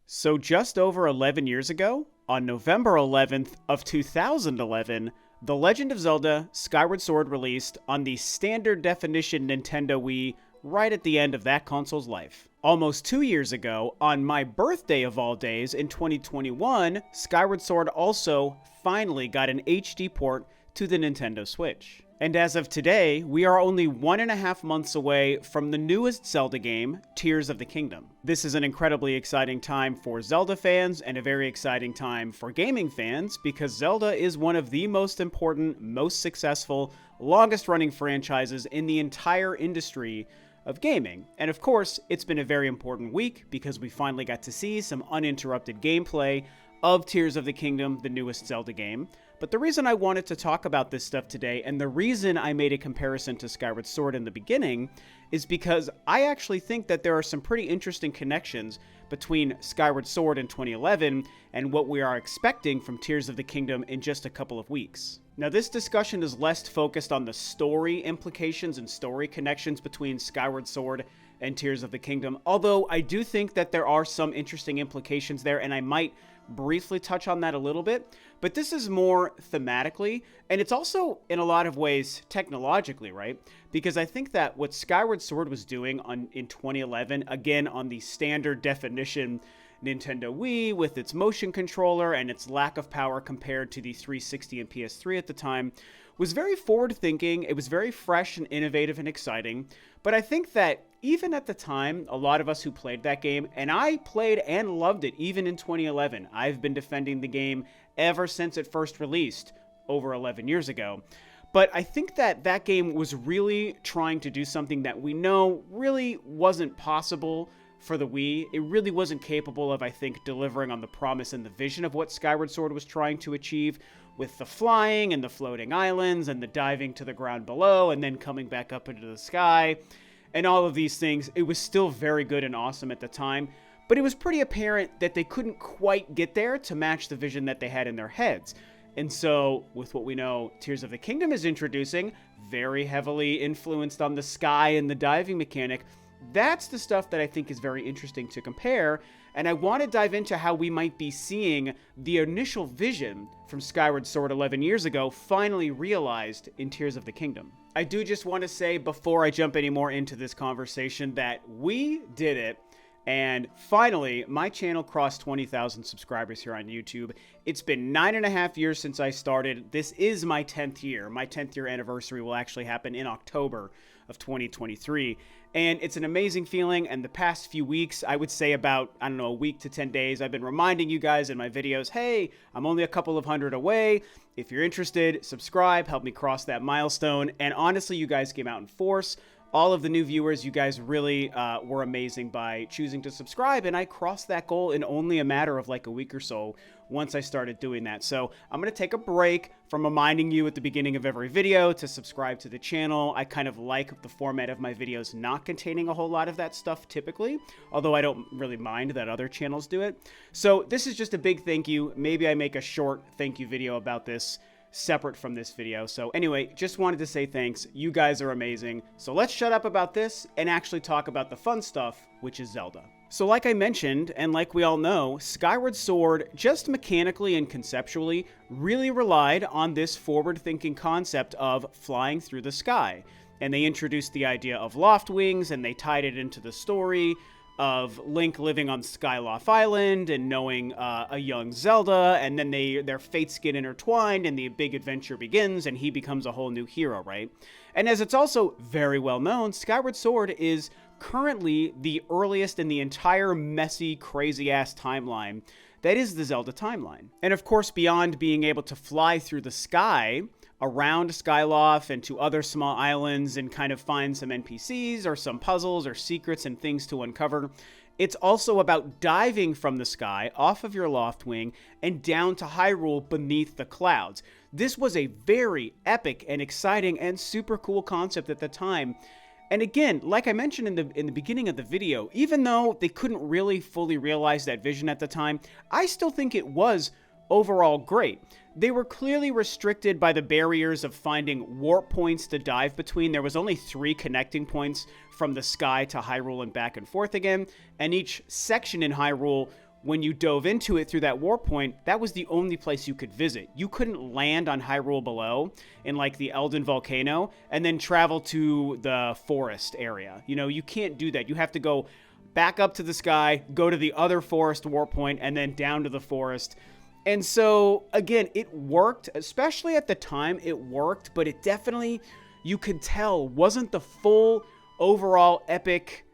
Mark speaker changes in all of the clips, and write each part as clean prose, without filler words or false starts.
Speaker 1: So just over 11 years ago, on November 11th of 2011, The Legend of Zelda Skyward Sword released on the standard definition Nintendo Wii right at the end of that console's life. Almost 2 years ago, on my birthday of all days in 2021, Skyward Sword also finally got an HD port to the Nintendo Switch. And as of today, we are only 1.5 months away from the newest Zelda game, Tears of the Kingdom. This is an incredibly exciting time for Zelda fans and a very exciting time for gaming fans because Zelda is one of the most important, most successful, longest running franchises in the entire industry of gaming. And of course, it's been a very important week because we finally got to see some uninterrupted gameplay of Tears of the Kingdom, the newest Zelda game. But the reason I wanted to talk about this stuff today, and the reason I made a comparison to Skyward Sword in the beginning, is because I actually think that there are some pretty interesting connections between Skyward Sword in 2011 and what we are expecting from Tears of the Kingdom in just a couple of weeks. Now, this discussion is less focused on the story implications and story connections between Skyward Sword and Tears of the Kingdom, although I do think that there are some interesting implications there, and I might briefly touch on that a little bit, but this is more thematically, and it's also in a lot of ways technologically, right? Because I think that what Skyward Sword was doing in 2011, again on the standard definition Nintendo Wii with its motion controller and its lack of power compared to the 360 and PS3 at the time, was very forward-thinking. It was very fresh and innovative and exciting, but I think that even at the time, a lot of us who played that game, and I played and loved it even in 2011. I've been defending the game ever since it first released over 11 years ago. But I think that that game was really trying to do something that we know really wasn't possible for the Wii. It really wasn't capable of, I think, delivering on the promise and the vision of what Skyward Sword was trying to achieve with the flying and the floating islands and the diving to the ground below and then coming back up into the sky and all of these things. It was still very good and awesome at the time, but it was pretty apparent that they couldn't quite get there to match the vision that they had in their heads. And so, with what we know Tears of the Kingdom is introducing, very heavily influenced on the sky and the diving mechanic, that's the stuff that I think is very interesting to compare, and I want to dive into how we might be seeing the initial vision from Skyward Sword 11 years ago finally realized in Tears of the Kingdom. I do just want to say before I jump any more into this conversation that we did it, and finally, my channel crossed 20,000 subscribers here on YouTube. It's been 9.5 years since I started. This is my 10th year. My 10th year anniversary will actually happen in October of 2023. And it's an amazing feeling, and the past few weeks, I would say about, I don't know, a week to 10 days, I've been reminding you guys in my videos, hey, I'm only a couple of hundred away. If you're interested, subscribe, help me cross that milestone. And honestly, you guys came out in force. All of the new viewers, you guys really were amazing by choosing to subscribe, and I crossed that goal in only a matter of like a week or so once I started doing that. So I'm going to take a break from reminding you at the beginning of every video to subscribe to the channel. I kind of like the format of my videos not containing a whole lot of that stuff typically, although I don't really mind that other channels do it. So this is just a big thank you. Maybe I make a short thank you video about this separate from this video. So anyway, just wanted to say thanks. You guys are amazing. So let's shut up about this and actually talk about the fun stuff, which is Zelda. So like I mentioned, and like we all know, Skyward Sword, just mechanically and conceptually, really relied on this forward-thinking concept of flying through the sky. And they introduced the idea of loft wings, and they tied it into the story of Link living on Skyloft Island and knowing a young Zelda, and then their fates get intertwined and the big adventure begins and he becomes a whole new hero, right? And as it's also very well known, Skyward Sword is currently the earliest in the entire messy, crazy-ass timeline that is the Zelda timeline. And of course, beyond being able to fly through the sky around Skyloft and to other small islands and kind of find some NPCs or some puzzles or secrets and things to uncover, it's also about diving from the sky off of your loft wing and down to Hyrule beneath the clouds. This was a very epic and exciting and super cool concept at the time. And again, like I mentioned in the beginning of the video, even though they couldn't really fully realize that vision at the time, I still think it was overall great. They were clearly restricted by the barriers of finding warp points to dive between. There was only 3 connecting points from the sky to Hyrule and back and forth again, and each section in Hyrule when you dove into it through that warp point, that was the only place you could visit. You couldn't land on Hyrule Below in like the Elden Volcano and then travel to the forest area. You know, you can't do that. You have to go back up to the sky, go to the other forest warp point, and then down to the forest. And so, again, it worked, especially at the time, it worked, but it definitely, you could tell, wasn't the full overall epic,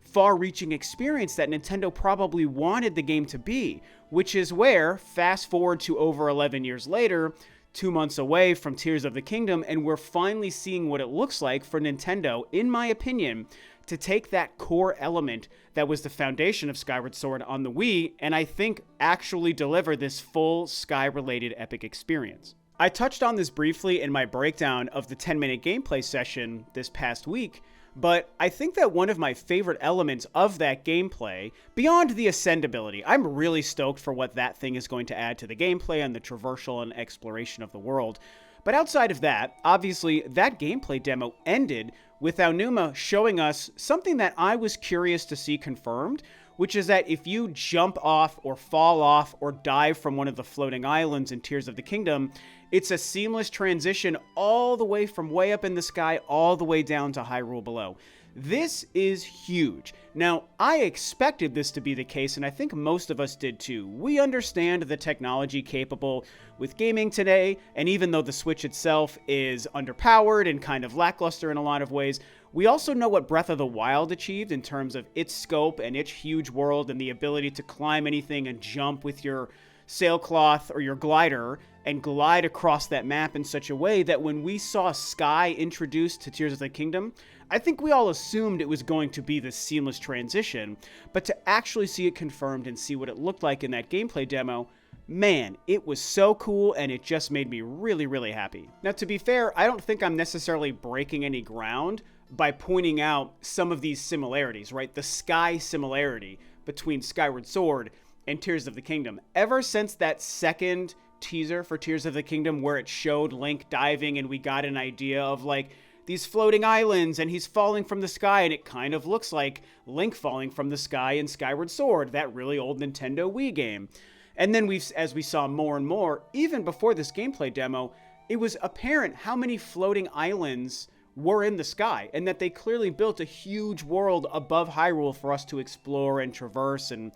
Speaker 1: far-reaching experience that Nintendo probably wanted the game to be, which is where, fast forward to over 11 years later, 2 months away from Tears of the Kingdom, and we're finally seeing what it looks like for Nintendo, in my opinion, to take that core element that was the foundation of Skyward Sword on the Wii, and I think actually deliver this full Sky-related epic experience. I touched on this briefly in my breakdown of the 10-minute gameplay session this past week, but I think that one of my favorite elements of that gameplay, beyond the Ascend ability, I'm really stoked for what that thing is going to add to the gameplay and the traversal and exploration of the world. But outside of that, obviously, that gameplay demo ended with Aonuma showing us something that I was curious to see confirmed, which is that if you jump off or fall off or dive from one of the floating islands in Tears of the Kingdom, it's a seamless transition all the way from way up in the sky all the way down to Hyrule Below. This is huge. Now, I expected this to be the case, and I think most of us did too. We understand the technology capable with gaming today, and even though the Switch itself is underpowered and kind of lackluster in a lot of ways, we also know what Breath of the Wild achieved in terms of its scope and its huge world and the ability to climb anything and jump with your sailcloth or your glider and glide across that map in such a way that when we saw Sky introduced to Tears of the Kingdom, I think we all assumed it was going to be this seamless transition, but to actually see it confirmed and see what it looked like in that gameplay demo, man, it was so cool and it just made me really, really happy. Now, to be fair, I don't think I'm necessarily breaking any ground by pointing out some of these similarities, right? The Sky similarity between Skyward Sword and Tears of the Kingdom. Ever since that second teaser for Tears of the Kingdom where it showed Link diving and we got an idea of like these floating islands and he's falling from the sky and it kind of looks like Link falling from the sky in Skyward Sword, that really old Nintendo Wii game. And then as we saw more and more, even before this gameplay demo, it was apparent how many floating islands were in the sky and that they clearly built a huge world above Hyrule for us to explore and traverse. And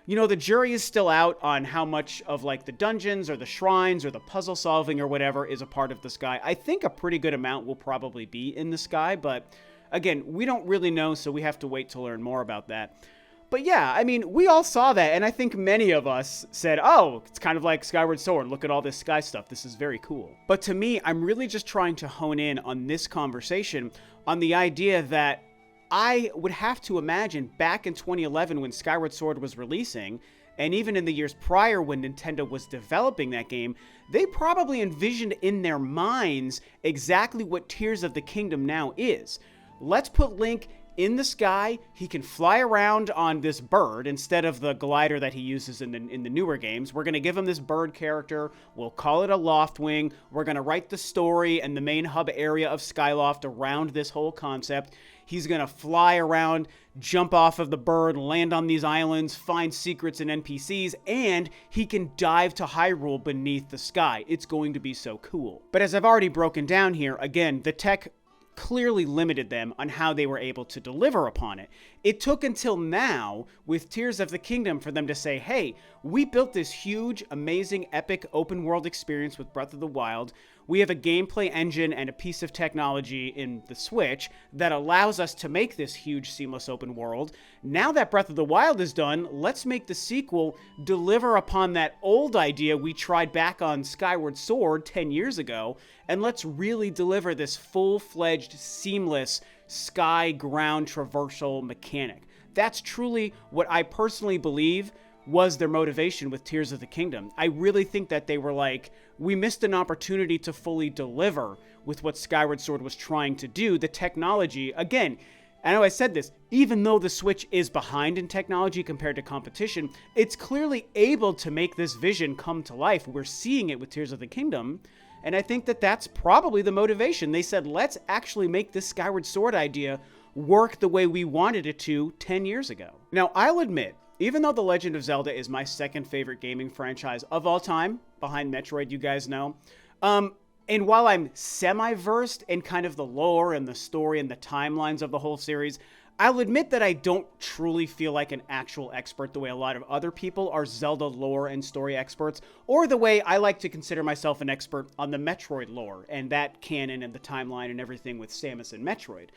Speaker 1: you know, the jury is still out on how much of like the dungeons or the shrines or the puzzle solving or whatever is a part of the sky. I think a pretty good amount will probably be in the sky, but again, we don't really know, so we have to wait to learn more about that. But yeah, I mean, we all saw that, and I think many of us said, oh, it's kind of like Skyward Sword. Look at all this sky stuff. This is very cool. But to me, I'm really just trying to hone in on this conversation on the idea that I would have to imagine back in 2011 when Skyward Sword was releasing, and even in the years prior when Nintendo was developing that game, they probably envisioned in their minds exactly what Tears of the Kingdom now is. Let's put Link in the sky. He can fly around on this bird instead of the glider that he uses in the newer games. We're going to give him this bird character. We'll call it a Loftwing. We're going to write the story and the main hub area of Skyloft around this whole concept. He's going to fly around, jump off of the bird, land on these islands, find secrets and NPCs, and he can dive to Hyrule beneath the sky. It's going to be so cool. But as I've already broken down here, again, the tech clearly limited them on how they were able to deliver upon it. It took until now, with Tears of the Kingdom, for them to say, hey, we built this huge, amazing, epic open world experience with Breath of the Wild. We have a gameplay engine and a piece of technology in the Switch that allows us to make this huge, seamless open world. Now that Breath of the Wild is done, let's make the sequel deliver upon that old idea we tried back on Skyward Sword 10 years ago, and let's really deliver this full-fledged, seamless sky-ground traversal mechanic. That's truly what I personally believe was their motivation with Tears of the Kingdom. I really think that they were like, we missed an opportunity to fully deliver with what Skyward Sword was trying to do. The technology, again, I know I said this, even though the Switch is behind in technology compared to competition, it's clearly able to make this vision come to life. We're seeing it with Tears of the Kingdom, and I think that that's probably the motivation. They said, let's actually make this Skyward Sword idea work the way we wanted it to 10 years ago. Now, I'll admit, even though The Legend of Zelda is my second favorite gaming franchise of all time, behind Metroid, you guys know, and while I'm semi-versed in kind of the lore and the story and the timelines of the whole series, I'll admit that I don't truly feel like an actual expert the way a lot of other people are Zelda lore and story experts, or the way I like to consider myself an expert on the Metroid lore and that canon and the timeline and everything with Samus and Metroid.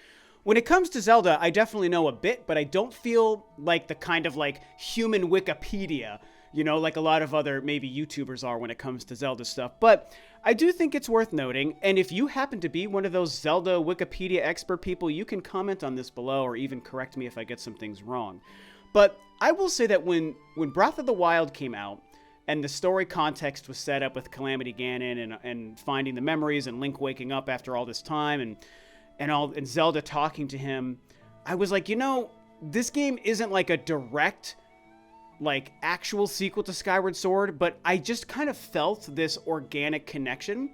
Speaker 1: When it comes to Zelda, I definitely know a bit, but I don't feel like the kind of like human Wikipedia, you know, like a lot of other maybe YouTubers are when it comes to Zelda stuff. But I do think it's worth noting, and if you happen to be one of those Zelda Wikipedia expert people, you can comment on this below or even correct me if I get some things wrong. But I will say that when Breath of the Wild came out, and the story context was set up with Calamity Ganon and finding the memories and Link waking up after all this time and Zelda talking to him, I was like, you know, this game isn't like a direct, like, actual sequel to Skyward Sword, but I just kind of felt this organic connection.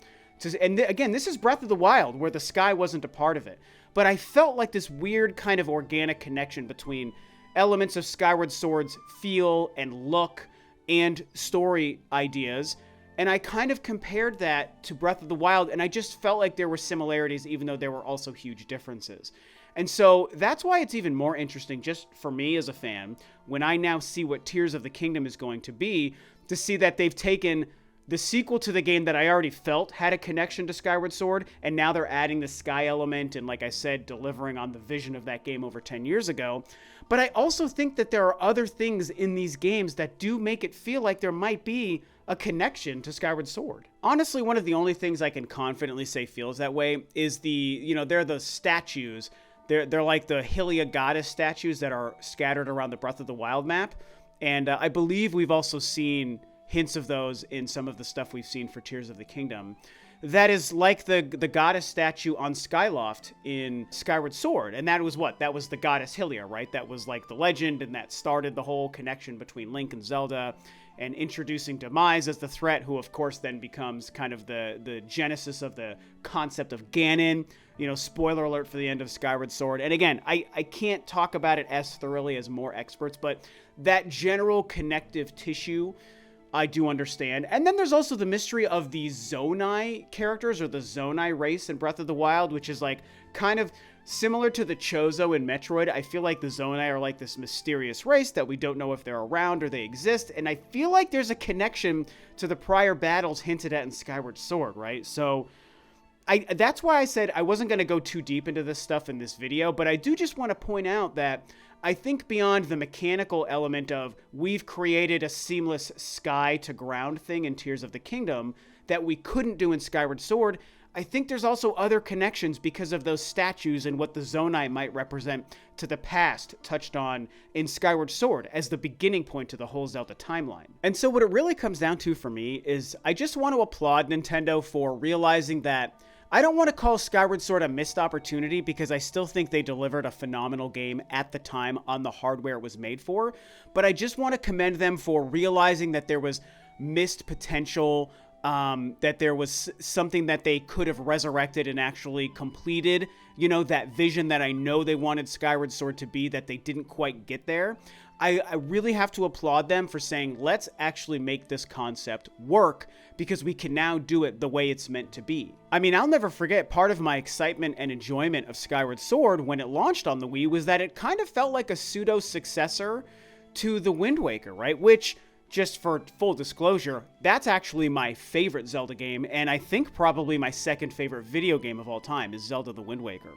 Speaker 1: Again, this is Breath of the Wild, where the sky wasn't a part of it. But I felt like this weird kind of organic connection between elements of Skyward Sword's feel and look and story ideas. And I kind of compared that to Breath of the Wild, and I just felt like there were similarities, even though there were also huge differences. And so that's why it's even more interesting, just for me as a fan, when I now see what Tears of the Kingdom is going to be, to see that they've taken the sequel to the game that I already felt had a connection to Skyward Sword, and now they're adding the sky element and, like I said, delivering on the vision of that game over 10 years ago. But I also think that there are other things in these games that do make it feel like there might be a connection to Skyward Sword. Honestly, one of the only things I can confidently say feels that way is they're the statues. They're like the Hylia goddess statues that are scattered around the Breath of the Wild map. And I believe we've also seen hints of those in some of the stuff we've seen for Tears of the Kingdom. That is like the goddess statue on Skyloft in Skyward Sword. And that was what? That was the goddess Hylia, right? That was like the legend, and that started the whole connection between Link and Zelda, and introducing Demise as the threat, who of course then becomes kind of the genesis of the concept of Ganon. You know, spoiler alert for the end of Skyward Sword. And again, I can't talk about it as thoroughly as more experts, but that general connective tissue I do understand. And then there's also the mystery of the Zonai characters, or the Zonai race in Breath of the Wild, which is like kind of similar to the Chozo in Metroid. I feel like the Zonai are like this mysterious race that we don't know if they're around or they exist. And I feel like there's a connection to the prior battles hinted at in Skyward Sword, right? So that's why I said I wasn't going to go too deep into this stuff in this video, but I do just want to point out that I think beyond the mechanical element of we've created a seamless sky to ground thing in Tears of the Kingdom that we couldn't do in Skyward Sword, I think there's also other connections because of those statues and what the Zonai might represent to the past touched on in Skyward Sword as the beginning point to the whole Zelda timeline. And so what it really comes down to for me is I just want to applaud Nintendo for realizing that I don't want to call Skyward Sword a missed opportunity, because I still think they delivered a phenomenal game at the time on the hardware it was made for, but I just want to commend them for realizing that there was missed potential, that there was something that they could have resurrected and actually completed, you know, that vision that I know they wanted Skyward Sword to be that they didn't quite get there. I really have to applaud them for saying, let's actually make this concept work, because we can now do it the way it's meant to be. I mean, I'll never forget part of my excitement and enjoyment of Skyward Sword when it launched on the Wii was that it kind of felt like a pseudo successor to the Wind Waker, right? Which, just for full disclosure, that's actually my favorite Zelda game, and I think probably my second favorite video game of all time is Zelda the Wind Waker.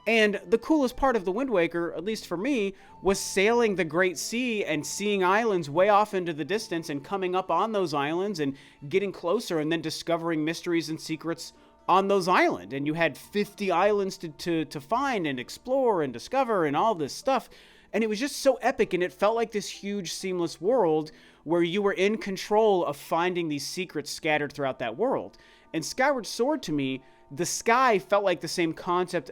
Speaker 1: And the coolest part of the Wind Waker, at least for me, was sailing the Great Sea and seeing islands way off into the distance and coming up on those islands and getting closer and then discovering mysteries and secrets on those islands. And you had 50 islands to find and explore and discover and all this stuff. And it was just so epic, and it felt like this huge seamless world where you were in control of finding these secrets scattered throughout that world. And Skyward Sword, to me, the sky felt like the same concept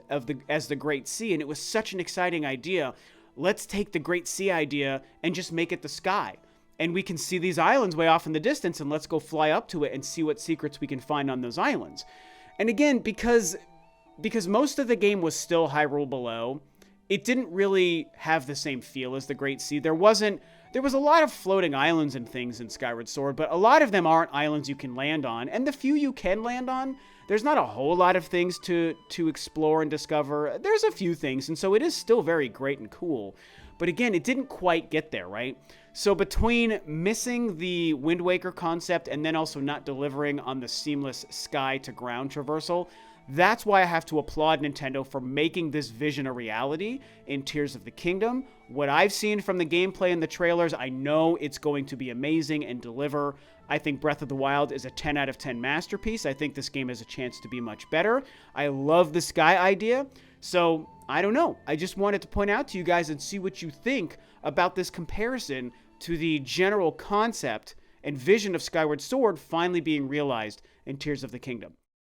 Speaker 1: as the Great Sea, and it was such an exciting idea. Let's take the Great Sea idea and just make it the sky. And we can see these islands way off in the distance, and let's go fly up to it and see what secrets we can find on those islands. And again, because most of the game was still Hyrule Below, it didn't really have the same feel as the Great Sea. There wasn't there was a lot of floating islands and things in Skyward Sword, but a lot of them aren't islands you can land on. And the few you can land on, there's not a whole lot of things to explore and discover. There's a few things, and so it is still very great and cool. But again, it didn't quite get there, right? So between missing the Wind Waker concept and then also not delivering on the seamless sky to ground traversal, that's why I have to applaud Nintendo for making this vision a reality in Tears of the Kingdom. What I've seen from the gameplay and the trailers, I know it's going to be amazing and deliver. I think Breath of the Wild is a 10 out of 10 masterpiece. I think this game has a chance to be much better. I love the sky idea. So, I don't know. I just wanted to point out to you guys and see what you think about this comparison to the general concept and vision of Skyward Sword finally being realized in Tears of the Kingdom.